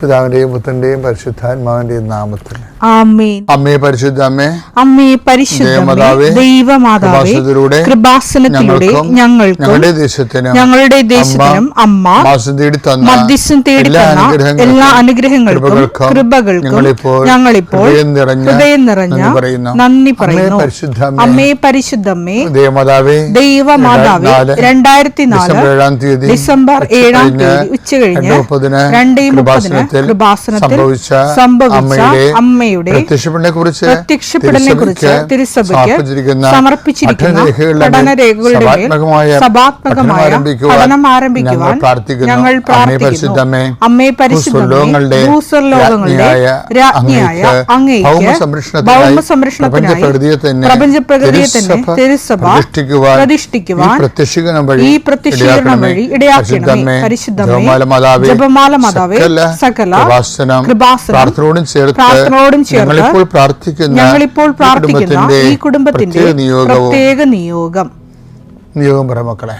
പിതാവിന്റെയും പുത്രന്റെയും പരിശുദ്ധാത്മാവിന്റെയും നാമത്തിൽ ആമേൻ. അമ്മേ പരിശുദ്ധ അമ്മേ, അമ്മേ പരിശുദ്ധ ദൈവമാതാവേ, കൃപാസനത്തിലൂടെ ഞങ്ങൾക്കും ഞങ്ങളുടെ ദേശത്തിനും അമ്മ മധ്യസ്ഥം തേടി തന്ന എല്ലാ അനുഗ്രഹങ്ങൾക്കും കൃപകൾക്കും ഞങ്ങളിപ്പോൾ ഹൃദയം നിറഞ്ഞ നന്ദി പറയുന്നു. അമ്മേ പരിശുദ്ധമ്മേ, ദൈവമാതാവേ, 2004 ഡിസംബർ 7 ഉച്ചകഴിഞ്ഞ് 2:30 കൃപാസനത്തിൽ സംഭവിച്ച അമ്മയുടെ പ്രത്യക്ഷപ്പെടലിനെ കുറിച്ച് തിരുസഭയ്ക്ക് സമർപ്പിച്ചിരിക്കുന്ന പഠനരേഖകളുടെ മേൽ സഭാത്മകമായ പഠനം ആരംഭിക്കുവാൻ ഞങ്ങൾ പ്രാർത്ഥിക്കുന്നു. അമ്മേ പരിശുദ്ധമേ, ഭൂസ്വർലോകങ്ങളുടെ രാജ്ഞിയായ അങ്ങേയ്ക്ക് ഭൗമസംരക്ഷണത്തിനായി പ്രപഞ്ചപ്രകൃതിയെ തന്നെ തിരുസഭ പ്രതിഷ്ഠിക്കുവാൻ ഈ പ്രത്യക്ഷീകരണം വഴി ഇടയാക്കണമേ. പരിശുദ്ധമേ, ജപമാല മാതാവേ, സകല പ്രാർത്ഥനയോടും ചേർത്ത് ഞങ്ങളിപ്പോൾ പ്രാർത്ഥിക്കുന്ന ഈ കുടുംബത്തിന്റെ പ്രത്യേക നിയോഗം പറ മക്കളെ.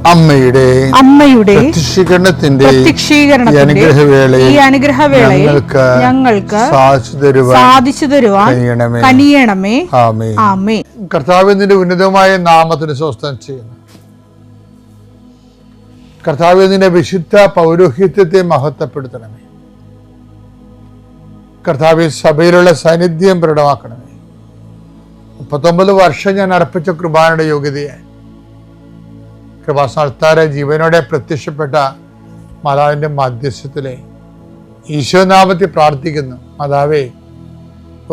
അമ്മയുടെ പ്രത്യക്ഷീകരണത്തിന്റെ ഈ അനുഗ്രഹവേളയിൽ ഞങ്ങൾക്ക് സാധിച്ചു തരുവാൻ കനിയണമേ. ആമേൻ. കർത്താവിന്റെ ഉന്നതമായ നാമത്തിന് സ്വസ്ഥം ചെയ്യുന്നു. കർത്താവിന്റെ വിശുദ്ധ പൗരോഹിത്യത്തെ മഹത്വപ്പെടുത്തണമേ. കർത്താവ് സഭയിലുള്ള സാന്നിധ്യം പ്രകടമാക്കണമേ. 39 വർഷം ഞാൻ അർപ്പിച്ച കൃപാനയുടെ യോഗ്യതയായി കൃപാസ്ഥാന ജീവനോടെ പ്രത്യക്ഷപ്പെട്ട മാതാവിൻ്റെ മധ്യസ്ഥത്തിലെ ഈശോനാമത്തിൽ പ്രാർത്ഥിക്കുന്നു. മാതാവേ,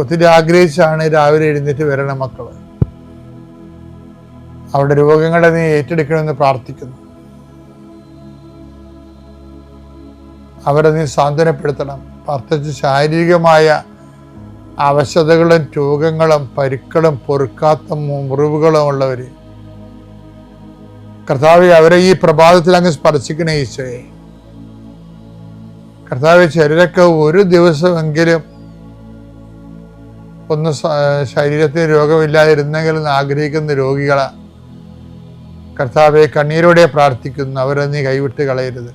ഒത്തിരി ആഗ്രഹിച്ചാണ് രാവിലെ എഴുന്നേറ്റ് വരണം മക്കള്. അവരുടെ രോഗങ്ങളെ നീ ഏറ്റെടുക്കണമെന്ന് പ്രാർത്ഥിക്കുന്നു. അവരെ നീ സാന്ത്വനപ്പെടുത്തണം. പ്രത്യേകിച്ച് ശാരീരികമായ അവശതകളും രോഗങ്ങളും പരുക്കളും പൊറുക്കാത്ത മുറിവുകളും ഉള്ളവർ കർത്താവെ, അവരെ ഈ പ്രഭാതത്തിൽ അങ്ങ് സ്പർശിക്കണേ ഈശോയെ. കർത്താവെ, ചിലരൊക്കെ ഒരു ദിവസമെങ്കിലും ഒന്ന് ശരീരത്തിന് രോഗമില്ലാതിരുന്നെങ്കിലും ആഗ്രഹിക്കുന്ന രോഗികളെ കർത്താവെ കണ്ണീരോടെ പ്രാർത്ഥിക്കുന്നു. അവരെ നീ കൈവിട്ട് കളയരുത്.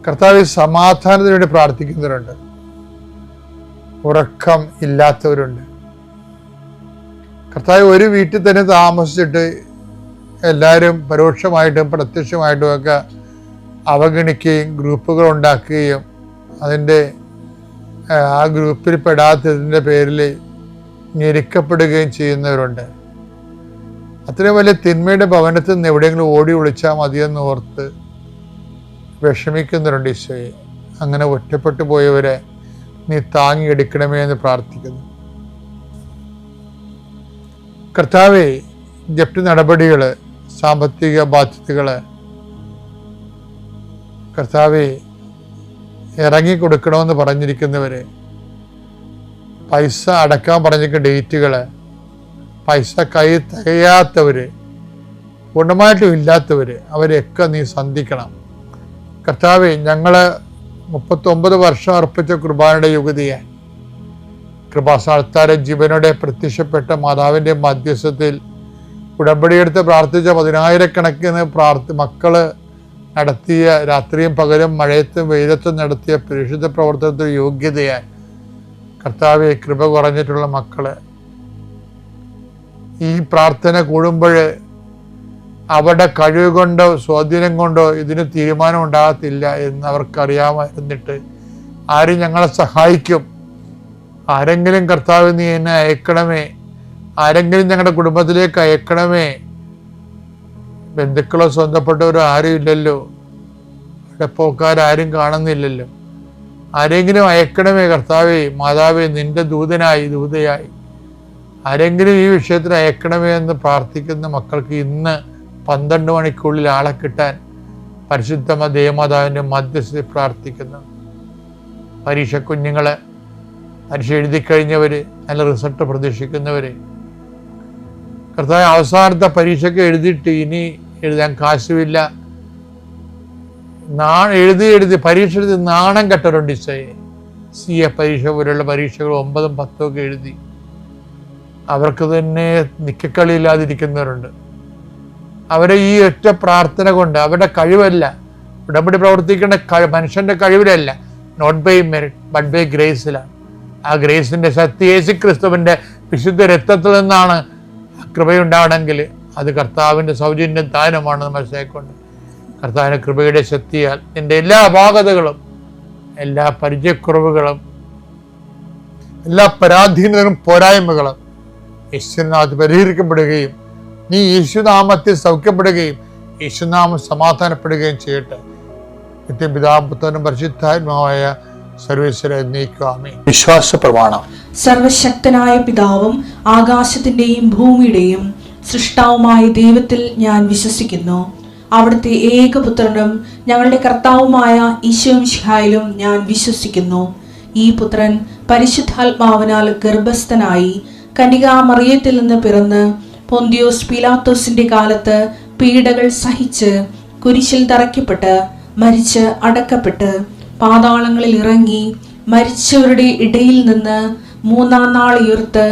കർത്താവെ, സമാധാനത്തിന് വേണ്ടി പ്രാർത്ഥിക്കുന്നവരുണ്ട്. ഉറക്കം ഇല്ലാത്തവരുണ്ട്. കർത്താവ്, ഒരു വീട്ടിൽ തന്നെ താമസിച്ചിട്ട് എല്ലാവരും പരോക്ഷമായിട്ടും പ്രത്യക്ഷമായിട്ടും ഒക്കെ അവഗണിക്കുകയും ഗ്രൂപ്പുകൾ ഉണ്ടാക്കുകയും അതിൻ്റെ ആ ഗ്രൂപ്പിൽ പെടാത്തതിൻ്റെ പേരിൽ ഞെരുക്കപ്പെടുകയും ചെയ്യുന്നവരുണ്ട്. അത്രയും വലിയ തിന്മയുടെ ഭവനത്തിൽ നിന്ന് എവിടെയെങ്കിലും ഓടി ഒളിച്ചാൽ മതിയെന്ന് ഓർത്ത് വിഷമിക്കുന്നവരുണ്ട്. ഈശോയെ, അങ്ങനെ ഒറ്റപ്പെട്ടു പോയവരെ നീ താങ്ങിയെടുക്കണമേ എന്ന് പ്രാർത്ഥിക്കുന്നു. കർത്താവെ, ജപ്തി നടപടികൾ, സാമ്പത്തിക ബാധ്യതകൾ കർത്താവെ ഇറങ്ങിക്കൊടുക്കണമെന്ന് പറഞ്ഞിരിക്കുന്നവരെ, പൈസ അടക്കാൻ പറഞ്ഞിരിക്കുന്ന ഡേറ്റുകൾ, പൈസ കൈ തികയാത്തവർ, പൂർണ്ണമായിട്ടും ഇല്ലാത്തവർ, അവരെയൊക്കെ നീ സന്ധിക്കണം. കർത്താവെ, ഞങ്ങൾ 39 വർഷം അർപ്പിച്ച കൃപാനയുടെ യുഗതിയെ കൃപാസ്ഥാന ജീവനോടെ പ്രത്യക്ഷപ്പെട്ട മാതാവിൻ്റെ മധ്യസ്ഥത്തിൽ ഉടമ്പടിയെടുത്ത് പ്രാർത്ഥിച്ച 10,000 മക്കള് നടത്തിയ രാത്രിയും പകലും മഴയത്തും വെയിലത്തും നടത്തിയ പരിശുദ്ധ പ്രവർത്തനത്തിൽ യോഗ്യതയായി കർത്താവെ, കൃപ കുറഞ്ഞിട്ടുള്ള മക്കള് ഈ പ്രാർത്ഥന കൂടുമ്പോൾ അവരുടെ കഴിവ് കൊണ്ടോ സ്വാധീനം കൊണ്ടോ ഇതിന് തീരുമാനം ഉണ്ടാകത്തില്ല എന്ന് അവർക്കറിയാമായിരുന്നിട്ട് ആരും ഞങ്ങളെ സഹായിക്കും, ആരെങ്കിലും കർത്താവ് നീ എന്നെ അയക്കണമേ, ആരെങ്കിലും ഞങ്ങളുടെ കുടുംബത്തിലേക്ക് അയക്കണമേ. ബന്ധുക്കളോ സ്വന്തപ്പെട്ടവരോ ആരും ഇല്ലല്ലോ, അവിടെ പോക്കാരും കാണുന്നില്ലല്ലോ. ആരെങ്കിലും അയക്കണമേ കർത്താവേ, മാതാവേ, നിന്റെ ദൂതയായി ആരെങ്കിലും ഈ വിഷയത്തിൽ അയക്കണമേ എന്ന് പ്രാർത്ഥിക്കുന്ന മക്കൾക്ക് ഇന്ന് 12 മണിക്കുള്ളിൽ ആളെ കിട്ടാൻ പരിശുദ്ധ ദേവമാതാവിൻ്റെ മധ്യസ്ഥയിൽ പ്രാർത്ഥിക്കുന്നു. പരീക്ഷ കുഞ്ഞുങ്ങളെ, പരീക്ഷ എഴുതി കഴിഞ്ഞവർ, നല്ല റിസൾട്ട് പ്രതീക്ഷിക്കുന്നവർ, കർത്താവ് അവസാനത്തെ പരീക്ഷയ്ക്ക് എഴുതിയിട്ട് ഇനി എഴുതാൻ കാശുമില്ല, എഴുതി പരീക്ഷ എഴുതി നാണം കെട്ടവരുണ്ട്. CA പരീക്ഷ പോലുള്ള പരീക്ഷകൾ 9ഉം 10ഉം ഒക്കെ എഴുതി അവർക്ക് തന്നെ നിക്കക്കളിയില്ലാതിരിക്കുന്നവരുണ്ട്. അവരെ ഈ ഒറ്റ പ്രാർത്ഥന കൊണ്ട്, അവരുടെ കഴിവല്ല, ഉടമ്പടി പ്രവർത്തിക്കേണ്ട മനുഷ്യന്റെ കഴിവിലല്ല, not by merit but by ഗ്രേസിലാണ്. ആ ഗ്രേസിന്റെ ശക്തി യേശുക്രിസ്തുവിന്റെ വിശുദ്ധ രക്തത്തിൽ നിന്നാണ് കൃപയുണ്ടാവണമെങ്കിൽ അത് കർത്താവിൻ്റെ സൗജന്യ ദാനമാണെന്ന് മനസ്സിലാക്കിക്കൊണ്ട് കർത്താവിൻ്റെ കൃപയുടെ ശക്തിയാൽ നിന്റെ എല്ലാ അപാകതകളും, എല്ലാ പരിചയക്കുറവുകളും, എല്ലാ പരാധീനതകളും പോരായ്മകളും യേശുനാമത്തിൽ പരിഹരിക്കപ്പെടുകയും നീ യേശുനാമത്തിൽ സൗഖ്യപ്പെടുകയും യേശുനാമം സമാധാനപ്പെടുകയും ചെയ്യട്ടെ. നിത്യപിതാപുത്രനും പരിശുദ്ധാത്മാവായ സർവേശ്വര എന്നേക്കുമേ. വിശ്വാസ പ്രമാണം. സർവശക്തനായ പിതാവും ആകാശത്തിന്റെയും ഭൂമിയുടെയും സൃഷ്ടാവുമായ ദൈവത്തിൽ ഞാൻ വിശ്വസിക്കുന്നു. അവിടുത്തെ ഏകപുത്രനും ഞങ്ങളുടെ കർത്താവുമായ ഈശോമിശിഹായിലും ഞാൻ വിശ്വസിക്കുന്നു. ഈ പുത്രൻ പരിശുദ്ധാത്മാവിനാൽ ഗർഭസ്ഥനായി കന്യകാമറിയത്തിൽ നിന്ന് പിറന്ന് പൊന്തിയോസ് പീലാത്തോസിന്റെ കാലത്ത് പീഡകൾ സഹിച്ച് കുരിശിൽ തറയ്ക്കപ്പെട്ട് മരിച്ച് അടക്കപ്പെട്ട് പാതാളങ്ങളിൽ ഇറങ്ങി മരിച്ചവരുടെ ഇടയിൽ നിന്ന് 3-ാം നാൾ ഉയർത്ത്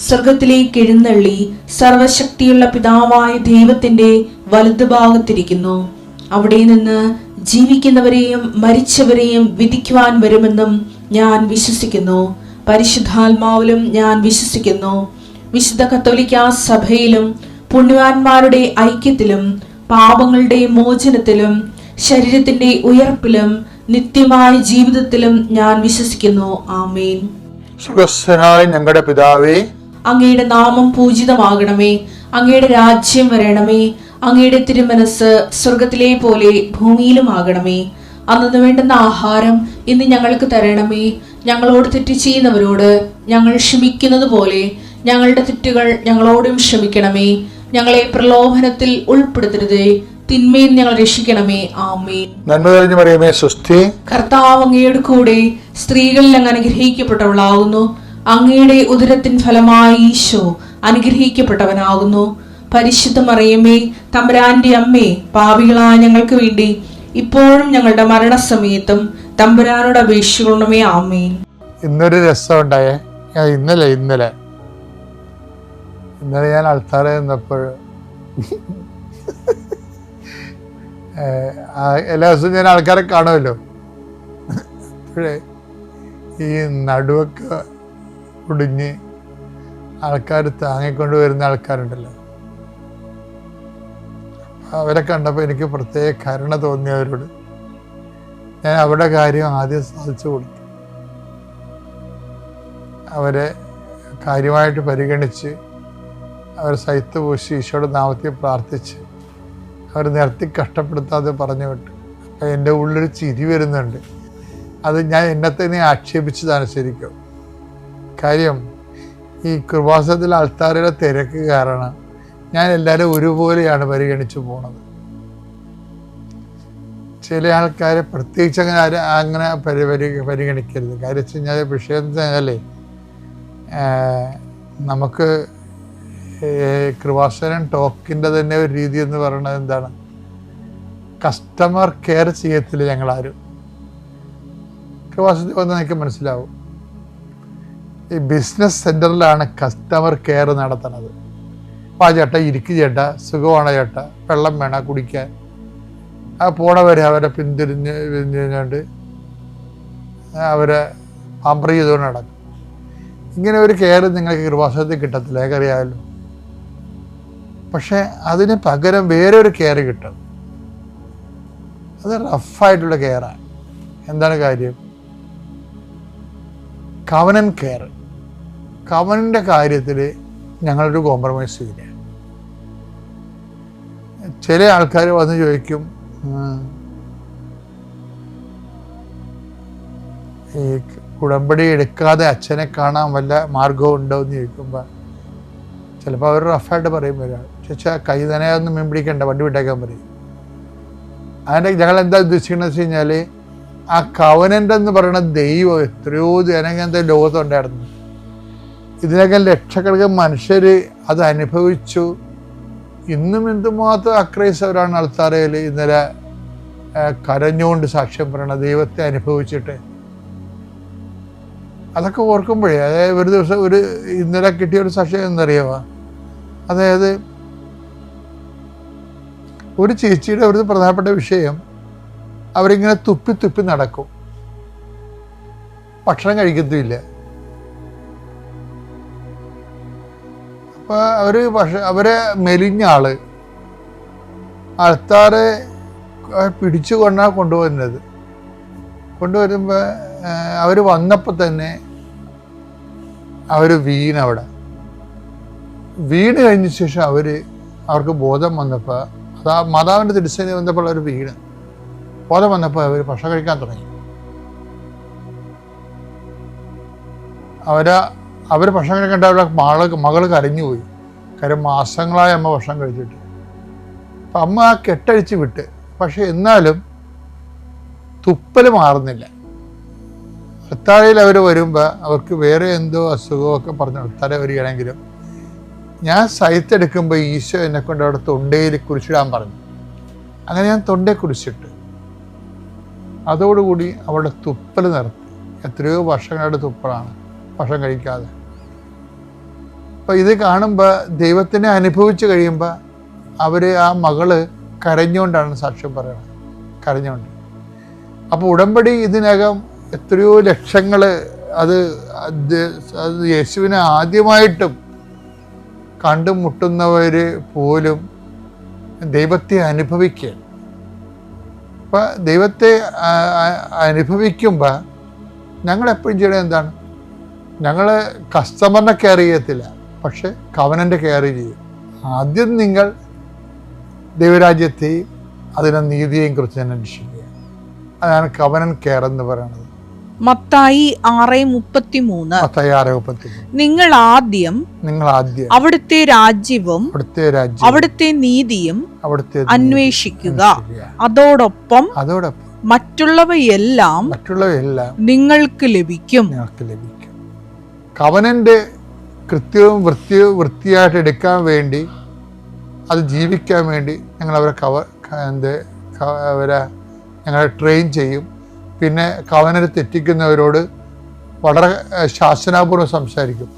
സ്വർഗത്തിലേക്ക് എഴുന്നള്ളി സർവശക്തിയുള്ള പിതാവായ ദൈവത്തിന്റെ വലതുഭാഗത്തിരിക്കുന്നു. അവിടെ നിന്ന് ജീവിക്കുന്നവരെയും മരിച്ചവരെയും വിധിക്കുവാൻ വരുമെന്നും ഞാൻ വിശ്വസിക്കുന്നു. പരിശുദ്ധാത്മാവിലും ഞാൻ വിശ്വസിക്കുന്നു. വിശുദ്ധ കത്തോലിക്കാ സഭയിലും പുണ്യവാന്മാരുടെ ഐക്യത്തിലും പാപങ്ങളുടെ മോചനത്തിലും ശരീരത്തിന്റെ ഉയർപ്പിലും നിത്യമായ ജീവിതത്തിലും ഞാൻ വിശ്വസിക്കുന്നു. ആമേൻ. സുഖസ്ഥനായ ഞങ്ങളുടെ പിതാവേ, അങ്ങയുടെ നാമം പൂജിതമാകണമേ. അങ്ങയുടെ രാജ്യം വരണമേ. അങ്ങയുടെ തിരുമനസ് സ്വർഗത്തിലെ പോലെ ഭൂമിയിലുമാകണമേ. അന്നു വേണ്ടുന്ന ആഹാരം ഇന്ന് ഞങ്ങൾക്ക് തരണമേ. ഞങ്ങളോട് തെറ്റ് ചെയ്യുന്നവരോട് ഞങ്ങൾ ക്ഷമിക്കുന്നത് പോലെ ഞങ്ങളുടെ തെറ്റുകൾ ഞങ്ങളോടും ക്ഷമിക്കണമേ. ഞങ്ങളെ പ്രലോഭനത്തിൽ ഉൾപ്പെടുത്തരുതേ, തിന്മയിൽ ഞങ്ങൾ രക്ഷിക്കണമേ. ആമേൻ. നന്മ നിറഞ്ഞ മറിയമേ, സ്വസ്തി. കർത്താവ് അങ്ങയുടെ കൂടെ സ്ത്രീകളിൽ അങ്ങ് അനുഗ്രഹിക്കപ്പെട്ടവളാകുന്നു. അങ്ങയുടെ ഉദരത്തിൻ ഫലമായി ഈശോ അനുഗ്രഹിക്കപ്പെട്ടവനാകുന്നു. പരിശുദ്ധ മറിയമേ, തമ്പുരാന്റെ അമ്മേ, പാപികളായ ഞങ്ങൾക്ക് വേണ്ടി ഇപ്പോഴും ഞങ്ങളുടെ മരണസമയത്തും തമ്പുരാനോട് അപേക്ഷിക്കണമേ. ആമേൻ. ഇന്നൊരു രസം ഉണ്ടായേ. ഇന്നലെ ഞാൻ ആൾക്കാരെ നിന്നപ്പോൾ എല്ലാ ദിവസവും ഞാൻ ആൾക്കാരെ കാണുമല്ലോ. അപ്പോഴേ ഈ നടുവൊക്കെ കുടിഞ്ഞ് ആൾക്കാർ താങ്ങിക്കൊണ്ട് വരുന്ന ആൾക്കാരുണ്ടല്ലോ, അവരെ കണ്ടപ്പോൾ എനിക്ക് പ്രത്യേക കരുണ തോന്നിയവരോട് ഞാൻ അവരുടെ കാര്യം ആദ്യം സാധിച്ചു കൊടുത്തു. അവരെ കാര്യമായിട്ട് പരിഗണിച്ച് അവർ സൈത്ത് പൂശി ഈശോയുടെ നാമത്തിൽ പ്രാർത്ഥിച്ച് അവർ നിർത്തി കഷ്ടപ്പെടുത്താതെ പറഞ്ഞു വിട്ടു. അപ്പം എൻ്റെ ഉള്ളൊരു ചിരി വരുന്നുണ്ട്. അത് ഞാൻ എന്നെ തന്നെ ആക്ഷേപിച്ചതാണ് ശരിക്കും. കാര്യം ഈ കൃപാസനത്തിലെ ആൾക്കാരുടെ തിരക്ക് കാരണം ഞാൻ എല്ലാവരും ഒരുപോലെയാണ് പരിഗണിച്ചു പോണത്. ചില ആൾക്കാരെ പ്രത്യേകിച്ച് അങ്ങനെ പരിഗണിക്കരുത്. കാര്യം വെച്ച് കഴിഞ്ഞാൽ വിഷയം എന്ന് വെച്ചാലേ നമുക്ക് കൃപാസനം ടോക്കിൻ്റെ തന്നെ ഒരു രീതി എന്ന് പറയുന്നത് എന്താണ്, കസ്റ്റമർ കെയർ ചെയ്യത്തില്ല ഞങ്ങളാരും. കൃപാസനത്തിൽ വന്ന് എനിക്ക് മനസ്സിലാവും, ഈ ബിസിനസ് സെൻറ്ററിലാണ് കസ്റ്റമർ കെയർ നടത്തുന്നത്. അപ്പോൾ ആ ചേട്ടാ ഇരിക്കു ചേട്ടാ, സുഖമാണ് ചേട്ടാ, വെള്ളം വേണം കുടിക്കാൻ, ആ പോണവരെ അവരെ പിന്തിരിഞ്ഞുകൊണ്ട് അവരെ പാമ്പർ ചെയ്തുകൊണ്ട് നടക്കും. ഇങ്ങനെ ഒരു കെയർ നിങ്ങൾക്ക് കൃപാസനത്തിൽ കിട്ടത്തില്ല, എനിക്കറിയാമല്ലോ. പക്ഷെ അതിന് പകരം വേറെ ഒരു കെയർ കിട്ടും. അത് റഫായിട്ടുള്ള കെയറാണ്. എന്താണ് കാര്യം? കവനൻ കെയർ. കവനൻ്റെ കാര്യത്തിൽ ഞങ്ങളൊരു കോംപ്രമൈസ് ചെയ്യില്ല. ചില ആൾക്കാർ വന്ന് ചോദിക്കും, ഈ ഉടമ്പടി എടുക്കാതെ അച്ഛനെ കാണാൻ വല്ല മാർഗവും ഉണ്ടോ എന്ന് ചോദിക്കുമ്പോൾ ചിലപ്പോൾ അവർ റഫായിട്ട് പറയും ഒരാൾ, ചേച്ചാ കൈ നനയാതൊന്നും മീൻ പിടിക്കണ്ട, വണ്ടി വിട്ടേക്കാൻ പറയും. അതിൻ്റെ ഞങ്ങൾ എന്താ ഉദ്ദേശിക്കുന്നത് വെച്ച് കഴിഞ്ഞാൽ, ആ കവനൻ്റ് എന്ന് പറയുന്ന ദൈവം എത്രയോ ജനങ്ങനത്തെ ലോകത്തുണ്ടായിരുന്നു. ഇതിനൊക്കെ ലക്ഷക്കണക്കിന് മനുഷ്യർ അത് അനുഭവിച്ചു. ഇന്നും എന്തുമാത്രം അക്രൈസ്തവരാണ് അൾത്താരയിൽ ഇന്നലെ കരഞ്ഞുകൊണ്ട് സാക്ഷ്യം പറയണ ദൈവത്തെ അനുഭവിച്ചിട്ട്. അതൊക്കെ ഓർക്കുമ്പോഴേ, അതായത് ഒരു ദിവസം ഇന്നലെ കിട്ടിയ ഒരു സാക്ഷ്യം എന്നറിയാമോ? അതായത് ഒരു ചേച്ചിയുടെ ഒരു പ്രധാനപ്പെട്ട വിഷയം, അവരിങ്ങനെ തുപ്പി തുപ്പി നടക്കും, ഭക്ഷണം കഴിക്കത്തുമില്ല. അപ്പോൾ അവരെ മെലിഞ്ഞ ആള് ആൾക്കാരെ പിടിച്ചു കൊണ്ടുവരുന്നത്. കൊണ്ടുവരുമ്പോൾ അവർ വന്നപ്പോൾ തന്നെ അവർ അവിടെ വീണ് കഴിഞ്ഞ ശേഷം അവർക്ക് ബോധം വന്നപ്പോൾ, അതാ മാതാവിൻ്റെ തിരുസേന വന്നപ്പോൾ അവർ ബോധം വന്നപ്പോൾ അവർ ഭക്ഷണം കഴിക്കാൻ തുടങ്ങി. അവർ ഭക്ഷണം കഴിക്കേണ്ട അവരുടെ മകൾ കരഞ്ഞുപോയി. കാര്യം മാസങ്ങളായി അമ്മ ഭക്ഷണം കഴിച്ചിട്ട്. അപ്പം അമ്മ ആ കെട്ടഴിച്ച് വിട്ട്. പക്ഷെ എന്നാലും തുപ്പൽ മാറുന്നില്ല. അത്താഴയിൽ അവർ വരുമ്പോൾ അവർക്ക് വേറെ എന്തോ അസുഖമൊക്കെ പറഞ്ഞ് അത്താഴ വരികയാണെങ്കിലും, ഞാൻ സൈത്തെടുക്കുമ്പോൾ ഈശോ എന്നെക്കൊണ്ട് അവിടെ തൊണ്ടയിൽ കുരിശിടാൻ പറഞ്ഞു. അങ്ങനെ ഞാൻ തൊണ്ടയെ കുരിശിട്ട്. അതോടുകൂടി അവളുടെ തുപ്പൽ നിർത്തി. എത്രയോ വർഷങ്ങളുടെ തുപ്പലാണ്, ഭക്ഷണം കഴിക്കാതെ. അപ്പോൾ ഇത് കാണുമ്പോൾ, ദൈവത്തിനെ അനുഭവിച്ച് കഴിയുമ്പോൾ ആ മകള് കരഞ്ഞുകൊണ്ടാണ് സാക്ഷ്യം പറയുന്നത്, കരഞ്ഞുകൊണ്ട്. അപ്പോൾ ഉടമ്പടി ഇതിനകം എത്രയോ ലക്ഷങ്ങൾ അത് യേശുവിനെ ആദ്യമായിട്ടും കണ്ടുമുട്ടുന്നവർ പോലും ദൈവത്തെ അനുഭവിക്കുകയാണ്. അപ്പം ദൈവത്തെ അനുഭവിക്കുമ്പോൾ ഞങ്ങളെപ്പോഴും ചെയ്യണത് എന്താണ്? ഞങ്ങൾ കസ്റ്റമറിനെ കെയർ ചെയ്യത്തില്ല, പക്ഷെ കവനൻ്റെ കെയർ ചെയ്യും. ആദ്യം നിങ്ങൾ ദൈവരാജ്യത്തെയും അതിനെ നീതിയെയും കുറിച്ച് തന്നെ അന്വേഷിക്കുക. അതാണ് കവനൻ കെയർ എന്ന് പറയുന്നത്. മത്തായി 6:33 നിങ്ങൾ ആദ്യം അവിടുത്തെ രാജ്യവും അവിടുത്തെ നീതിയും അന്വേഷിക്കുക, അതോടൊപ്പം മറ്റുള്ളവയെല്ലാം നിങ്ങൾക്ക് ലഭിക്കും. കവനന്റെ കൃത്യവും വൃത്തിയായിട്ട് എടുക്കാൻ വേണ്ടി, അത് ജീവിക്കാൻ വേണ്ടി ഞങ്ങൾ ഞങ്ങളെ ട്രെയിൻ ചെയ്യും. പിന്നെ കവനരെ തെറ്റിക്കുന്നവരോട് വളരെ ശാസനാപൂർവ്വം സംസാരിക്കും.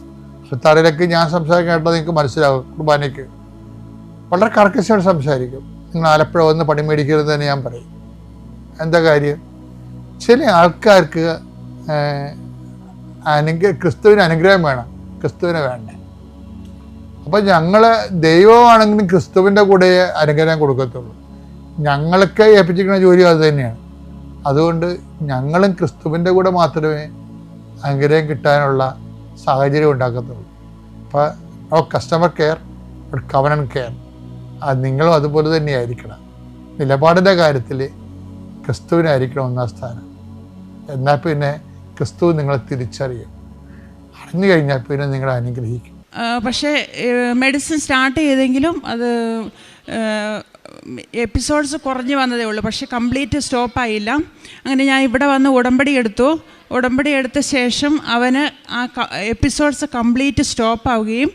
തലയിലേക്ക് ഞാൻ സംസാരിക്കാൻ കേട്ടത് നിങ്ങൾക്ക് മനസ്സിലാകും. കുർബാനയ്ക്ക് വളരെ കർക്കശയോട് സംസാരിക്കും. നിങ്ങൾ ആലപ്പുഴ വന്ന് പണി മേടിക്കരുത് തന്നെ ഞാൻ പറയും. എന്താ കാര്യം? ചില ആൾക്കാർക്ക് ക്രിസ്തുവിന് അനുഗ്രഹം വേണം, ക്രിസ്തുവിനെ വേണ്ട. അപ്പം ഞങ്ങൾ ദൈവമാണെങ്കിലും ക്രിസ്തുവിൻ്റെ കൂടെ അനുഗ്രഹം കൊടുക്കത്തുള്ളൂ. ഞങ്ങൾക്ക് ഏൽപ്പിച്ചിരിക്കുന്ന ജോലി അത് തന്നെയാണ്. അതുകൊണ്ട് ഞങ്ങളും ക്രിസ്തുവിൻ്റെ കൂടെ മാത്രമേ അനുഗ്രഹം കിട്ടാനുള്ള സാഹചര്യം ഉണ്ടാക്കത്തുള്ളൂ. അപ്പോൾ കസ്റ്റമർ കെയർ, കവനൻ കെയർ, അത് നിങ്ങളും അതുപോലെ തന്നെയായിരിക്കണം. നിലപാടിൻ്റെ കാര്യത്തിൽ ക്രിസ്തുവിനായിരിക്കണം ഒന്നാം സ്ഥാനം. എന്നാൽ പിന്നെ ക്രിസ്തു നിങ്ങളെ തിരിച്ചറിയും. അറിഞ്ഞു കഴിഞ്ഞാൽ പിന്നെ നിങ്ങളെ അനുഗ്രഹിക്കും. പക്ഷേ മെഡിസിൻ സ്റ്റാർട്ട് ചെയ്തെങ്കിലും അത് എപ്പിസോഡ്സ് കുറഞ്ഞു വന്നതേ ഉള്ളൂ. പക്ഷേ കംപ്ലീറ്റ് സ്റ്റോപ്പായില്ല. അങ്ങനെ ഞാൻ ഇവിടെ വന്ന് ഉടമ്പടി എടുത്ത ശേഷം അവന് ആ എപ്പിസോഡ്സ് കംപ്ലീറ്റ് സ്റ്റോപ്പാവുകയും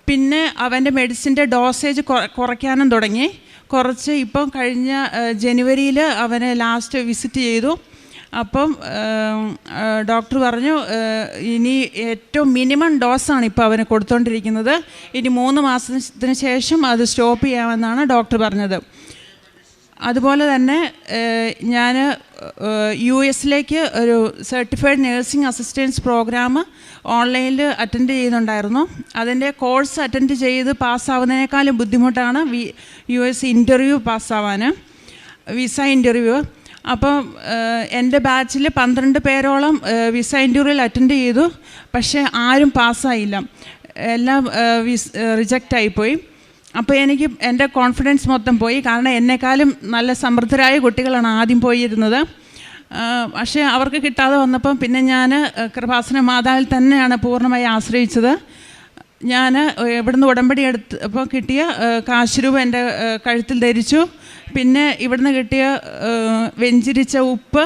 പിന്നെ അവൻ്റെ മെഡിസിൻ്റെ ഡോസേജ് കുറയ്ക്കാനും തുടങ്ങി. കുറച്ച് ഇപ്പം കഴിഞ്ഞ ജനുവരിയിൽ അവനെ ലാസ്റ്റ് വിസിറ്റ് ചെയ്തു. അപ്പം ഡോക്ടർ പറഞ്ഞു ഇനി ഏറ്റവും മിനിമം ഡോസാണ് ഇപ്പോൾ അവന് കൊടുത്തുകൊണ്ടിരിക്കുന്നത്. ഇനി 3 മാസത്തിന് ശേഷം അത് സ്റ്റോപ്പ് ചെയ്യാമെന്നാണ് ഡോക്ടർ പറഞ്ഞത്. അതുപോലെ തന്നെ ഞാൻ US ഒരു സർട്ടിഫൈഡ് നേഴ്സിംഗ് അസിസ്റ്റൻസ് പ്രോഗ്രാം ഓൺലൈനിൽ അറ്റൻഡ് ചെയ്യുന്നുണ്ടായിരുന്നു. അതിൻ്റെ കോഴ്സ് അറ്റൻഡ് ചെയ്ത് പാസ്സാവുന്നതിനേക്കാളും ബുദ്ധിമുട്ടാണ് US ഇൻ്റർവ്യൂ പാസ്സാവാൻ, വിസ ഇൻ്റർവ്യൂ. അപ്പം എൻ്റെ ബാച്ചിൽ 12 പേരോളം വിസ ഇൻ്റർവ്യൂവിൽ അറ്റൻഡ് ചെയ്തു. പക്ഷേ ആരും പാസ്സായില്ല, എല്ലാം റിജക്റ്റായിപ്പോയി. അപ്പോൾ എനിക്ക് എൻ്റെ കോൺഫിഡൻസ് മൊത്തം പോയി. കാരണം എന്നെക്കാളും നല്ല സമൃദ്ധരായ കുട്ടികളാണ് ആദ്യം പോയിരുന്നത്. പക്ഷേ അവർക്ക് കിട്ടാതെ വന്നപ്പം പിന്നെ ഞാൻ കൃപാസന മാതാവിൽ തന്നെയാണ് പൂർണ്ണമായി ആശ്രയിച്ചത്. ഞാൻ ഇവിടുന്ന് ഉടമ്പടി അപ്പോൾ കിട്ടിയ കാശ് രൂപ എൻ്റെ കഴുത്തിൽ ധരിച്ചു. പിന്നെ ഇവിടുന്ന് കിട്ടിയ വെഞ്ചിരിച്ച ഉപ്പ്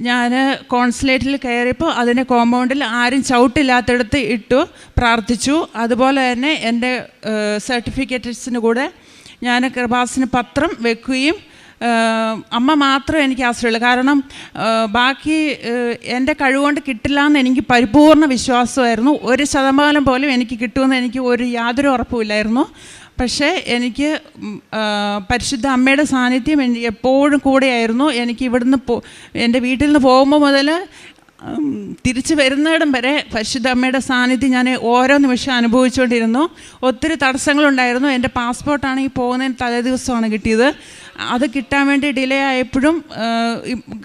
ഞാൻ കോൺസുലേറ്റിൽ കയറിയപ്പോൾ അതിൻ്റെ കോമ്പൗണ്ടിൽ ആരും ചവിട്ടില്ലാത്തടത്ത് ഇട്ടു പ്രാർത്ഥിച്ചു. അതുപോലെ തന്നെ എൻ്റെ സർട്ടിഫിക്കറ്റ്സിന് കൂടെ ഞാൻ കൃപാസന പത്രം വെക്കുകയും അമ്മ മാത്രമേ എനിക്ക് ആശ്രയമുള്ളൂ. കാരണം ബാക്കി എൻ്റെ കഴിവുകൊണ്ട് കിട്ടില്ല എന്ന് എനിക്ക് പരിപൂർണ്ണ വിശ്വാസമായിരുന്നു. 1% പോലും എനിക്ക് കിട്ടുമെന്ന് എനിക്ക് യാതൊരു ഉറപ്പുമില്ലായിരുന്നു. പക്ഷേ എനിക്ക് പരിശുദ്ധ അമ്മയുടെ സാന്നിധ്യം എപ്പോഴും കൂടെയായിരുന്നു. എനിക്ക് ഇവിടുന്ന് എൻ്റെ വീട്ടിൽ നിന്ന് പോകുമ്പോൾ മുതൽ തിരിച്ചു വരുന്നിടം വരെ പരിശുദ്ധ അമ്മയുടെ സാന്നിധ്യം ഞാൻ ഓരോ നിമിഷം അനുഭവിച്ചുകൊണ്ടിരുന്നു. ഒത്തിരി തടസ്സങ്ങളുണ്ടായിരുന്നു. എൻ്റെ പാസ്പോർട്ടാണെങ്കിൽ പോകുന്നതിന് തലേ ദിവസമാണ് കിട്ടിയത്. അത് കിട്ടാൻ വേണ്ടി ഡിലേ ആയപ്പോഴും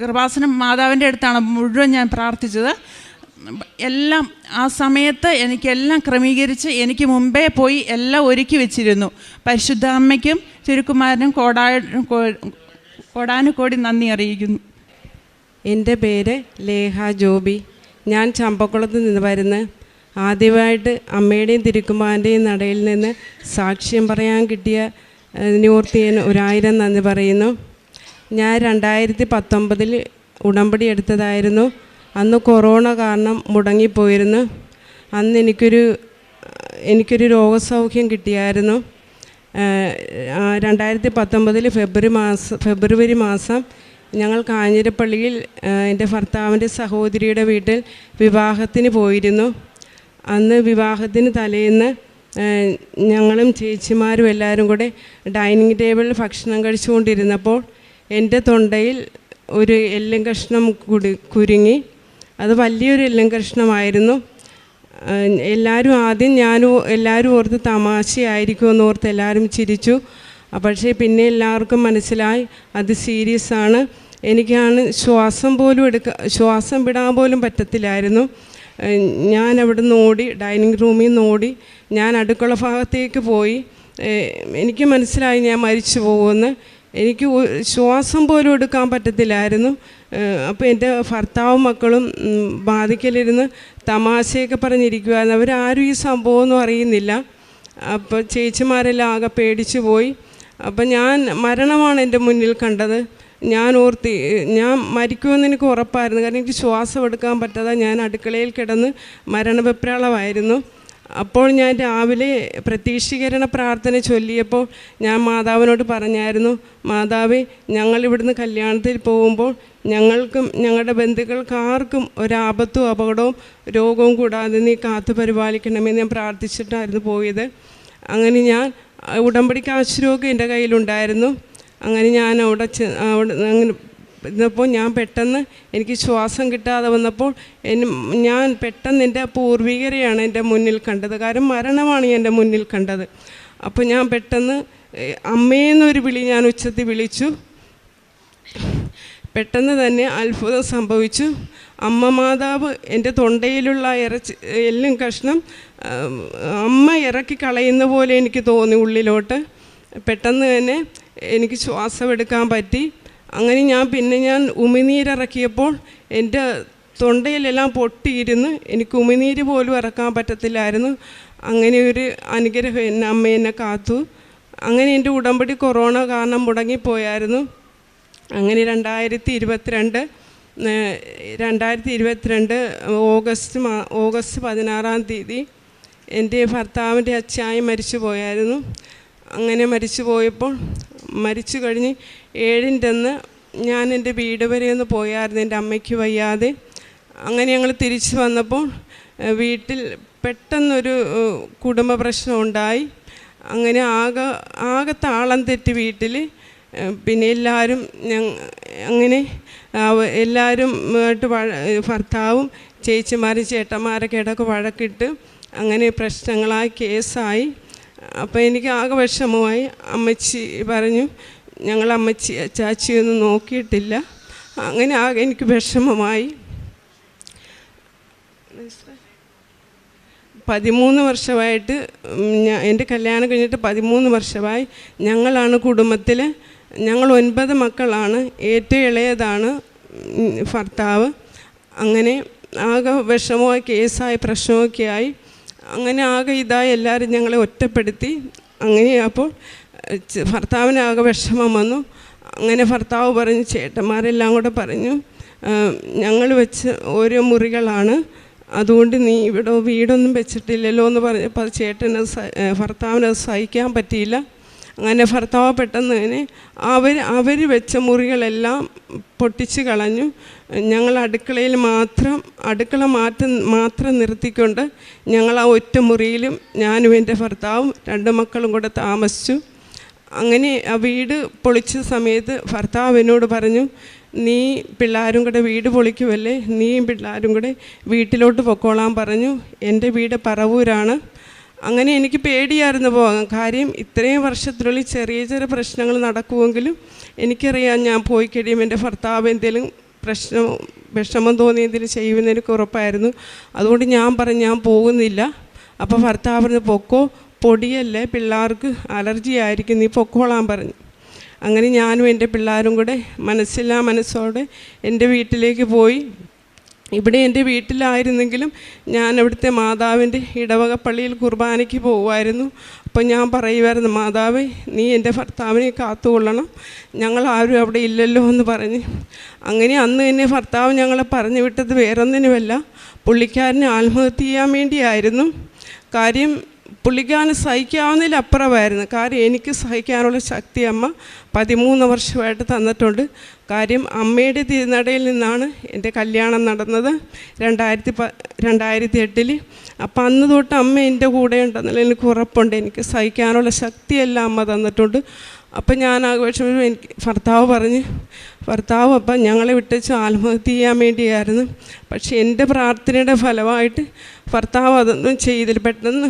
കൃപാസനം മാതാവിൻ്റെ അടുത്താണ് മുഴുവൻ ഞാൻ പ്രാർത്ഥിച്ചത്. എല്ലാം ആ സമയത്ത് എനിക്കെല്ലാം ക്രമീകരിച്ച് എനിക്ക് മുമ്പേ പോയി എല്ലാം ഒരുക്കി വെച്ചിരുന്നു. പരിശുദ്ധ അമ്മയ്ക്കും തിരുക്കുമാരനും കോടാനുകോടി നന്ദി അറിയിക്കുന്നു. എൻ്റെ പേര് ലേഹ ജോബി. ഞാൻ ചമ്പക്കുളത്ത് നിന്ന് വരുന്ന ആദ്യമായിട്ട് അമ്മയുടെയും തിരുക്കുമാരൻ്റെയും നടയിൽ നിന്ന് സാക്ഷ്യം പറയാൻ കിട്ടിയ ഓർത്ത് ഞാൻ 1000 നന്ദി പറയുന്നു. ഞാൻ 2019 ഉടമ്പടി എടുത്തതായിരുന്നു. അന്ന് കൊറോണ കാരണം മുടങ്ങിപ്പോയിരുന്നു. അന്ന് എനിക്കൊരു രോഗസൗഖ്യം കിട്ടിയായിരുന്നു. 2019 ഫെബ്രുവരി മാസം ഞങ്ങൾ കാഞ്ഞിരപ്പള്ളിയിൽ എൻ്റെ ഭർത്താവിൻ്റെ സഹോദരിയുടെ വീട്ടിൽ വിവാഹത്തിന് പോയിരുന്നു. അന്ന് വിവാഹത്തിന് തലേന്ന് ഞങ്ങളും ചേച്ചിമാരും എല്ലാവരും കൂടെ ഡൈനിങ് ടേബിളിൽ ഭക്ഷണം കഴിച്ചുകൊണ്ടിരുന്നപ്പോൾ എൻ്റെ തൊണ്ടയിൽ ഒരു എല്ലും കഷ്ണം കുരുങ്ങി. അത് വലിയൊരു എല്ലും കഷ്ണമായിരുന്നു. എല്ലാവരും ഓർത്ത് തമാശയായിരിക്കുമെന്ന് ഓർത്ത് എല്ലാവരും ചിരിച്ചു. പക്ഷേ പിന്നെ എല്ലാവർക്കും മനസ്സിലായി അത് സീരിയസ് ആണ്. എനിക്കാണ് ശ്വാസം വിടാൻ പോലും പറ്റത്തില്ലായിരുന്നു. ഞാൻ അവിടെ നിന്ന് ഓടി, ഡൈനിങ് റൂമിൽ നിന്ന് ഓടി ഞാൻ അടുക്കള ഭാഗത്തേക്ക് പോയി. എനിക്ക് മനസ്സിലായി ഞാൻ മരിച്ചു പോകുമെന്ന്. എനിക്ക് ശ്വാസം പോലും എടുക്കാൻ പറ്റത്തില്ലായിരുന്നു. അപ്പോൾ എൻ്റെ ഭർത്താവും മക്കളും ബാധിക്കലിരുന്ന് തമാശയൊക്കെ പറഞ്ഞിരിക്കുമായിരുന്നു. അവരാരും ഈ സംഭവമൊന്നും അറിയുന്നില്ല. അപ്പോൾ ചേച്ചിമാരെല്ലാം ആകെ പേടിച്ചു പോയി. അപ്പം മരണമാണ് എൻ്റെ മുന്നിൽ കണ്ടത്. ഞാൻ മരിക്കുമെന്ന് എനിക്ക് ഉറപ്പായിരുന്നു. കാരണം എനിക്ക് ശ്വാസം എടുക്കാൻ പറ്റാതെ ഞാൻ അടുക്കളയിൽ കിടന്ന് മരണവെപ്രാളമായിരുന്നു. അപ്പോൾ ഞാൻ രാവിലെ പ്രതീക്ഷീകരണ പ്രാർത്ഥന ചൊല്ലിയപ്പോൾ ഞാൻ മാതാവിനോട് പറഞ്ഞായിരുന്നു, മാതാവേ, ഞങ്ങളിവിടുന്ന് കല്യാണത്തിൽ പോകുമ്പോൾ ഞങ്ങൾക്കും ഞങ്ങളുടെ ബന്ധുക്കൾക്ക് ആർക്കും ഒരാപത്തും അപകടവും രോഗവും കൂടാതെ നീ കാത്തു പരിപാലിക്കണമെന്ന് ഞാൻ പ്രാർത്ഥിച്ചിട്ടായിരുന്നു പോയത്. അങ്ങനെ ഞാൻ ഉടമ്പടി കാശുരൂപം എൻ്റെ കയ്യിലുണ്ടായിരുന്നു. അങ്ങനെ ഞാൻ അവിടെ അങ്ങനെ ഇന്നപ്പോൾ ഞാൻ പെട്ടെന്ന് എനിക്ക് ശ്വാസം കിട്ടാതെ വന്നപ്പോൾ ഞാൻ പെട്ടെന്ന് എൻ്റെ പൂർവികരെയാണ് എൻ്റെ മുന്നിൽ കണ്ടത്. കാരണം മരണമാണ് എൻ്റെ മുന്നിൽ കണ്ടത്. അപ്പോൾ ഞാൻ പെട്ടെന്ന് അമ്മയെന്നൊരു വിളി ഞാൻ ഉച്ചത്തിൽ വിളിച്ചു. പെട്ടെന്ന് തന്നെ അത്ഭുതം സംഭവിച്ചു. അമ്മ മാതാവ് എൻ്റെ തൊണ്ടയിലുള്ള എല്ലും കഷ്ണം അമ്മ ഇറക്കി കളയുന്ന പോലെ എനിക്ക് തോന്നി ഉള്ളിലോട്ട്. പെട്ടെന്ന് തന്നെ എനിക്ക് ശ്വാസം എടുക്കാൻ പറ്റി. അങ്ങനെ ഞാൻ ഉമിനീരിറക്കിയപ്പോൾ എൻ്റെ തൊണ്ടയിലെല്ലാം പൊട്ടിയിരുന്ന് എനിക്ക് ഉമിനീര് പോലും ഇറക്കാൻ പറ്റത്തില്ലായിരുന്നു. അങ്ങനെ ഒരു അനുഗ്രഹം അമ്മ എന്നെ കാത്തു. അങ്ങനെ എൻ്റെ ഉടമ്പടി കൊറോണ കാരണം മുടങ്ങിപ്പോയായിരുന്നു. അങ്ങനെ 2022 ഓഗസ്റ്റ് 16-ാം തീയതി എൻ്റെ ഭർത്താവിൻ്റെ അച്ചായി മരിച്ചു പോയായിരുന്നു. അങ്ങനെ മരിച്ചു പോയപ്പോൾ മരിച്ചു കഴിഞ്ഞ് 7ൻ്റെ അന്ന് ഞാൻ എൻ്റെ വീട് വരെ ഒന്ന് പോയായിരുന്നു എൻ്റെ അമ്മയ്ക്ക് വയ്യാതെ. അങ്ങനെ ഞങ്ങൾ തിരിച്ചു വന്നപ്പോൾ വീട്ടിൽ പെട്ടെന്നൊരു കുടുംബ പ്രശ്നം ഉണ്ടായി. അങ്ങനെ ആകെ താളം തെറ്റി വീട്ടിൽ. പിന്നെ എല്ലാവരും എല്ലാവരും ഭർത്താവും ചേച്ചിമാരും ചേട്ടന്മാരൊക്കെ ഇടയ്ക്ക് വഴക്കിട്ട് അങ്ങനെ പ്രശ്നങ്ങളായി കേസായി. അപ്പോൾ എനിക്ക് ആകെ വിഷമമായി. അമ്മച്ചി പറഞ്ഞു, ഞങ്ങൾ ചാച്ചിയൊന്നും നോക്കിയിട്ടില്ല. അങ്ങനെ ആകെ എനിക്ക് വിഷമമായി. 13 വർഷമായിട്ട് എൻ്റെ കല്യാണം കഴിഞ്ഞിട്ട് 13 വർഷമായി. ഞങ്ങളാണ് കുടുംബത്തിൽ, ഞങ്ങൾ 9 മക്കളാണ്. ഏറ്റവും ഇളയതാണ് ഭർത്താവ്. അങ്ങനെ ആകെ വിഷമമായി, കേസായി, പ്രശ്നമൊക്കെ ആയി. അങ്ങനെ ആകെ ഇതായി എല്ലാവരും ഞങ്ങളെ ഒറ്റപ്പെടുത്തി. അങ്ങനെ അപ്പോൾ ഭർത്താവിനാകെ വിഷമം വന്നു. അങ്ങനെ ഭർത്താവ് പറഞ്ഞു, ചേട്ടന്മാരെല്ലാം കൂടെ പറഞ്ഞു, ഞങ്ങൾ വെച്ച് ഓരോ മുറികളാണ്, അതുകൊണ്ട് നീ ഇവിടെ വീടൊന്നും വെച്ചിട്ടില്ലല്ലോ എന്ന് പറഞ്ഞപ്പോൾ ഭർത്താവിനത് സഹിക്കാൻ പറ്റിയില്ല. അങ്ങനെ ഭർത്താവ് പെട്ടെന്ന് തന്നെ അവർ വെച്ച മുറികളെല്ലാം പൊട്ടിച്ച് കളഞ്ഞു. ഞങ്ങൾ അടുക്കള മാത്രം നിർത്തിക്കൊണ്ട് ഞങ്ങൾ ആ ഒറ്റ മുറിയിലും ഞാനും എൻ്റെ ഭർത്താവും 2 മക്കളും കൂടെ താമസിച്ചു. അങ്ങനെ ആ വീട് പൊളിച്ച സമയത്ത് ഭർത്താവ് എന്നോട് പറഞ്ഞു, നീ പിള്ളേരും കൂടെ വീട് പൊളിക്കുമല്ലേ, നീയും പിള്ളേരും കൂടെ വീട്ടിലോട്ട് പൊക്കോളാൻ പറഞ്ഞു. എൻ്റെ വീട് പറവൂരാണ്. അങ്ങനെ എനിക്ക് പേടിയായിരുന്നു പോകാൻ. കാര്യം ഇത്രയും വർഷത്തിനുള്ളിൽ ചെറിയ ചെറിയ പ്രശ്നങ്ങൾ നടക്കുമെങ്കിലും എനിക്കറിയാം ഞാൻ പോയി കഴിയുമ്പോൾ എൻ്റെ ഭർത്താവ് എന്തെങ്കിലും വിഷമം തോന്നി എന്തെങ്കിലും ചെയ്യുമെന്ന് എനിക്ക് ഉറപ്പായിരുന്നു. അതുകൊണ്ട് ഞാൻ പറഞ്ഞു ഞാൻ പോകുന്നില്ല. അപ്പോൾ ഭർത്താവിന് പൊക്കോ, പൊടിയല്ലേ, പിള്ളേർക്ക് അലർജി ആയിരിക്കും, നീ പൊക്കോളാൻ പറഞ്ഞു. അങ്ങനെ ഞാനും എൻ്റെ പിള്ളേരും കൂടെ മനസ്സില്ലാ മനസ്സോടെ എൻ്റെ വീട്ടിലേക്ക് പോയി. ഇവിടെ എൻ്റെ വീട്ടിലായിരുന്നെങ്കിലും ഞാൻ അവിടുത്തെ മാതാവിൻ്റെ ഇടവക പള്ളിയിൽ കുർബാനയ്ക്ക് പോകുമായിരുന്നു. അപ്പോൾ ഞാൻ പറയുമായിരുന്നു, മാതാവേ നീ എൻ്റെ ഭർത്താവിനെ കാത്തുകൊള്ളണം, ഞങ്ങളാരും അവിടെ ഇല്ലല്ലോ എന്ന് പറഞ്ഞ്. അങ്ങനെ അന്ന് തന്നെ ഭർത്താവ് ഞങ്ങളെ പറഞ്ഞു വിട്ടത് വേറൊന്നിനുമല്ല, പുള്ളിക്കാരനെ ആത്മഹത്യ ചെയ്യാൻ വേണ്ടിയായിരുന്നു. കാര്യം പുള്ളിക്കാരന് സഹിക്കാവുന്നതിലപ്പുറമായിരുന്നു. കാര്യം എനിക്ക് സഹിക്കാനുള്ള ശക്തി അമ്മ 13 വർഷമായിട്ട് തന്നിട്ടുണ്ട്. കാര്യം അമ്മയുടെ തിരുനടയിൽ നിന്നാണ് എൻ്റെ കല്യാണം നടന്നത് 2008. അപ്പം അന്ന് തൊട്ട് അമ്മ എൻ്റെ കൂടെ ഉണ്ടെന്നുള്ള എനിക്ക് ഉറപ്പുണ്ട്. എനിക്ക് സഹിക്കാനുള്ള ശക്തിയെല്ലാം അമ്മ തന്നിട്ടുണ്ട്. അപ്പം ഞാൻ ആഘോഷം എനിക്ക് ഭർത്താവ് അപ്പം ഞങ്ങളെ വിട്ടേച്ച് ആത്മഹത്യ ചെയ്യാൻ വേണ്ടിയായിരുന്നു. പക്ഷേ എൻ്റെ പ്രാർത്ഥനയുടെ ഫലമായിട്ട് ഭർത്താവ് അതൊന്നും ചെയ്തില്ല. പെട്ടെന്ന്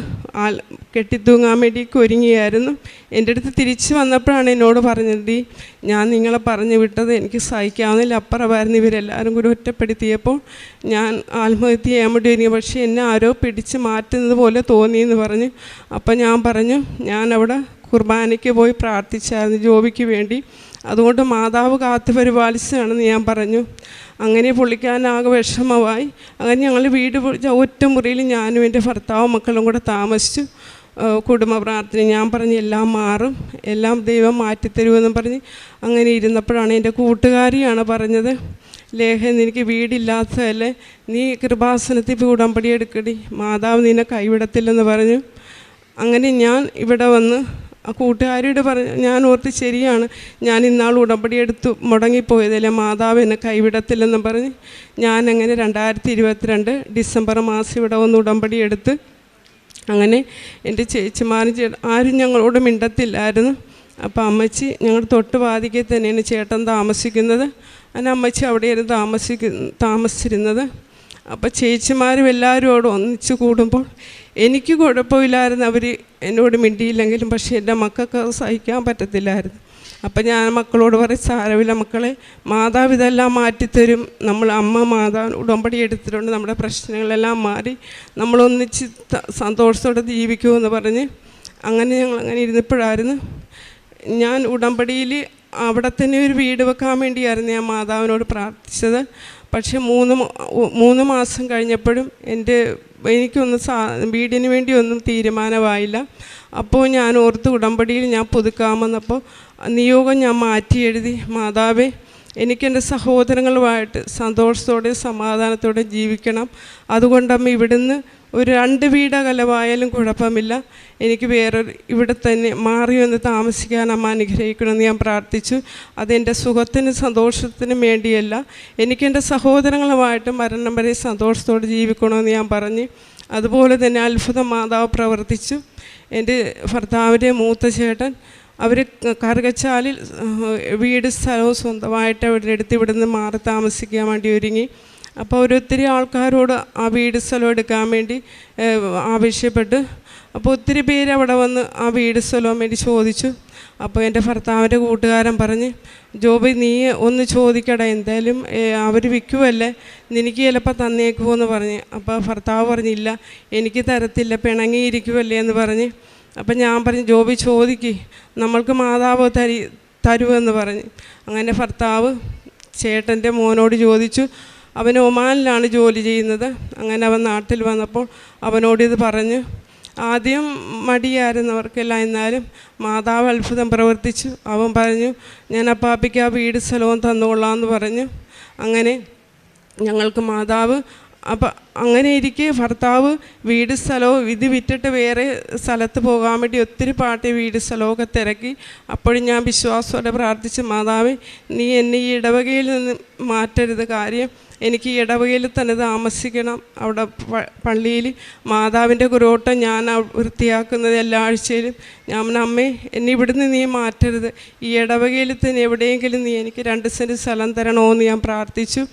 കെട്ടിത്തൂങ്ങാൻ വേണ്ടിയൊക്കെ ഒരുങ്ങിയായിരുന്നു. എൻ്റെ അടുത്ത് തിരിച്ച് വന്നപ്പോഴാണ് എന്നോട് പറഞ്ഞത്, ഞാൻ നിങ്ങളെ പറഞ്ഞു വിട്ടത് എനിക്ക് സഹിക്കാവുന്നതിൽ അപ്പുറമായിരുന്നു, ഇവരെല്ലാവരും കൂടി ഒറ്റപ്പെടുത്തിയപ്പോൾ ഞാൻ ആത്മഹത്യ ചെയ്യാൻ വേണ്ടി ഒരുങ്ങി, പക്ഷേ എന്നെ ആരോ പിടിച്ച് മാറ്റുന്നത് പോലെ തോന്നിയെന്ന് പറഞ്ഞു. അപ്പം ഞാൻ പറഞ്ഞു, ഞാനവിടെ കുർബാനയ്ക്ക് പോയി പ്രാർത്ഥിച്ചായിരുന്നു ജോബിക്ക് വേണ്ടി, അതുകൊണ്ട് മാതാവ് കാത്തു പരിപാലിച്ചാണെന്ന് ഞാൻ പറഞ്ഞു. അങ്ങനെ പുള്ളിക്കാരനാകെ വിഷമമായി. അങ്ങനെ ഞങ്ങൾ വീട് ഒറ്റ മുറിയിൽ ഞാനും എൻ്റെ ഭർത്താവും മക്കളും കൂടെ താമസിച്ചു. കുടുംബ പ്രാർത്ഥന ഞാൻ പറഞ്ഞ് എല്ലാം മാറും, എല്ലാം ദൈവം മാറ്റിത്തരുമെന്നും പറഞ്ഞ് അങ്ങനെ ഇരുന്നപ്പോഴാണ് എൻ്റെ കൂട്ടുകാരിയാണ് പറഞ്ഞത്, ലേഖ നിനക്ക് വീടില്ലാത്തതല്ലേ, നീ കൃപാസനത്തിൽ പോയി ഉടമ്പടി എടുക്കടി, മാതാവ് നിന്നെ കൈവിടത്തില്ലെന്ന് പറഞ്ഞു. അങ്ങനെ ഞാൻ ഇവിടെ വന്ന് ആ കൂട്ടുകാരിയോട് പറഞ്ഞു, ഞാൻ ഓർത്ത് ശരിയാണ്, ഞാൻ ഇന്നാൾ ഉടമ്പടി എടുത്തു മുടങ്ങിപ്പോയതല്ലേ, മാതാവ് എന്നെ കൈവിടത്തില്ലെന്ന് പറഞ്ഞ് ഞാനങ്ങനെ 2022 ഡിസംബർ മാസം ഇവിടെ വന്ന് ഉടമ്പടി എടുത്ത്. അങ്ങനെ എൻ്റെ ചേച്ചിമാരും ആരും ഞങ്ങളോട് മിണ്ടത്തില്ലായിരുന്നു. അപ്പോൾ അമ്മച്ചി ഞങ്ങളുടെ തൊട്ട് വാതിക്കൽ തന്നെയാണ് ചേട്ടൻ താമസിക്കുന്നത്. അങ്ങനെ അമ്മച്ചി അവിടെയായിരുന്നു താമസിച്ചിരുന്നത്. അപ്പോൾ ചേച്ചിമാരും എല്ലാവരും അവിടെ ഒന്നിച്ച് കൂടുമ്പോൾ എനിക്ക് കുഴപ്പമില്ലായിരുന്നു, അവർ എന്നോട് മിണ്ടിയില്ലെങ്കിലും. പക്ഷേ എൻ്റെ മക്കൾക്ക് അത് സഹിക്കാൻ പറ്റത്തില്ലായിരുന്നു. അപ്പം ഞാൻ മക്കളോട് പറയും, സാരമില്ല മക്കളെ, മാതാവ് ഇതെല്ലാം മാറ്റിത്തരും, അമ്മ മാതാവ് ഉടമ്പടി എടുത്തിട്ടുണ്ട്, നമ്മുടെ പ്രശ്നങ്ങളെല്ലാം മാറി നമ്മളൊന്നിച്ച് സന്തോഷത്തോടെ ജീവിക്കുമെന്ന് പറഞ്ഞ് അങ്ങനെ ഞങ്ങൾ അങ്ങനെ ഇരുന്നപ്പോഴായിരുന്നു ഞാൻ ഉടമ്പടിയിൽ അവിടെ തന്നെ ഒരു വീട് വെക്കാൻ വേണ്ടിയായിരുന്നു ഞാൻ മാതാവിനോട് പ്രാർത്ഥിച്ചത്. പക്ഷേ 3 മാസം കഴിഞ്ഞപ്പോഴും എനിക്കൊന്നും വീടിന് വേണ്ടി ഒന്നും തീരുമാനമായില്ല. അപ്പോൾ ഞാൻ ഓർത്ത് ഉടമ്പടിയിൽ ഞാൻ പുതുക്കാമെന്നപ്പോൾ നിയോഗം ഞാൻ മാറ്റി എഴുതി, മാതാവേ എനിക്കെൻ്റെ സഹോദരങ്ങളുമായിട്ട് സന്തോഷത്തോടെ സമാധാനത്തോടെ ജീവിക്കണം, അതുകൊണ്ടമ്മ ഇവിടുന്ന് ഒരു 2 വീടകലമായാലും കുഴപ്പമില്ല, എനിക്ക് ഇവിടെ തന്നെ മാറി വന്ന് താമസിക്കാൻ അമ്മ അനുഗ്രഹിക്കണമെന്ന് ഞാൻ പ്രാർത്ഥിച്ചു. അതെൻ്റെ സുഖത്തിനും സന്തോഷത്തിനും വേണ്ടിയല്ല, എനിക്കെൻ്റെ സഹോദരങ്ങളുമായിട്ട് മരണം വരെ സന്തോഷത്തോടെ ജീവിക്കണമെന്ന് ഞാൻ പറഞ്ഞു. അതുപോലെ തന്നെ അത്ഭുതം മാതാവ് പ്രവർത്തിച്ചു. എൻ്റെ ഭർത്താവിൻ്റെ മൂത്ത ചേട്ടൻ അവർ കറുകച്ചാലിൽ വീട് സ്ഥലവും സ്വന്തമായിട്ട് അവിടെ എടുത്ത് ഇവിടുന്ന് മാറി താമസിക്കാൻ വേണ്ടി ഒരുങ്ങി. അപ്പോൾ ഒത്തിരി ആൾക്കാരോട് ആ വീട് സ്ഥലം എടുക്കാൻ വേണ്ടി ആവശ്യപ്പെട്ട്, അപ്പോൾ ഒത്തിരി പേര് അവിടെ വന്ന് ആ വീട് സ്ഥലവും വേണ്ടി ചോദിച്ചു. അപ്പോൾ എൻ്റെ ഭർത്താവിൻ്റെ കൂട്ടുകാരൻ പറഞ്ഞ്, ജോബി നീ ഒന്ന് ചോദിക്കടാ, എന്തായാലും അവർ വിൽക്കുമല്ലേ, നിനക്ക് ചിലപ്പോൾ തന്നേക്കുമോയെന്ന് പറഞ്ഞ്. അപ്പോൾ ഭർത്താവ് പറഞ്ഞില്ല, എനിക്ക് തരത്തില്ല, പിണങ്ങിയിരിക്കുമല്ലേ എന്ന് പറഞ്ഞ്. അപ്പം ഞാൻ പറഞ്ഞു, ജോബി ചോദിക്ക്, നമ്മൾക്ക് മാതാവ് തരുമെന്ന് പറഞ്ഞ്. അങ്ങനെ ഭർത്താവ് ചേട്ടൻ്റെ മോനോട് ചോദിച്ചു. അവൻ ഒമാനിലാണ് ജോലി ചെയ്യുന്നത്. അങ്ങനെ അവൻ നാട്ടിൽ വന്നപ്പോൾ അവനോടിത് പറഞ്ഞു. ആദ്യം മടിയായിരുന്നു അവർക്കെല്ലാം. എന്നാലും മാതാവ് അത്ഭുതം പ്രവർത്തിച്ചു. അവൻ പറഞ്ഞു, ഞാൻ അപ്പാപ്പിക്ക് ആ വീട് സ്ഥലവും തന്നുകൊള്ളാമെന്ന് പറഞ്ഞു. അങ്ങനെ ഞങ്ങൾക്ക് മാതാവ് അങ്ങനെ ഇരിക്കെ ഭർത്താവ് വീട് സ്ഥലവും ഇത് വിറ്റിട്ട് വേറെ സ്ഥലത്ത് പോകാൻ വേണ്ടി ഒത്തിരി പാട്ടി വീട് സ്ഥലമൊക്കെ തിരക്കി. അപ്പോഴും ഞാൻ വിശ്വാസത്തോടെ പ്രാർത്ഥിച്ചു, മാതാവേ നീ എന്നെ ഈ ഇടവകയിൽ നിന്ന് മാറ്റരുത്. കാര്യം എനിക്ക് ഈ ഇടവകയിൽ തന്നെ താമസിക്കണം. അവിടെ പള്ളിയിൽ മാതാവിൻ്റെ കുരോട്ടം ഞാൻ വൃത്തിയാക്കുന്നത് എല്ലാ ആഴ്ചയിലും. ഞാൻ അമ്മേ എന്നെ ഇവിടുന്ന് നീ മാറ്റരുത്, ഈ ഇടവകയിൽ തന്നെ എവിടെയെങ്കിലും നീ എനിക്ക് 2 സെൻറ്റ് സ്ഥലം തരണമെന്ന് ഞാൻ പ്രാർത്ഥിച്ചു.